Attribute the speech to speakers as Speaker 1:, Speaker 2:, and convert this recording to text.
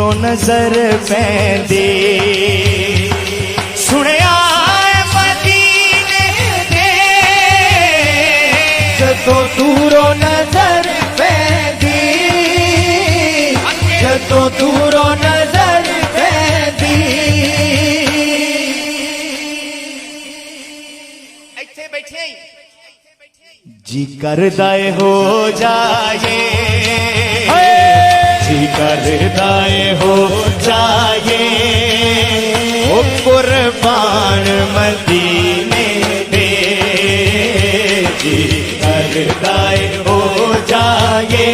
Speaker 1: दूरों नजर पैंदी सुनिया मदीने दे जदों दूरों नजर पैंदी जदों दूरों नजर पैंदी
Speaker 2: ਇੱਥੇ ਬੈਠੇ ਹੀ
Speaker 1: जी करदाए हो जाए जी करदाए हो जाए ओ कुर्बान मदीने दे जी करदाए हो जाए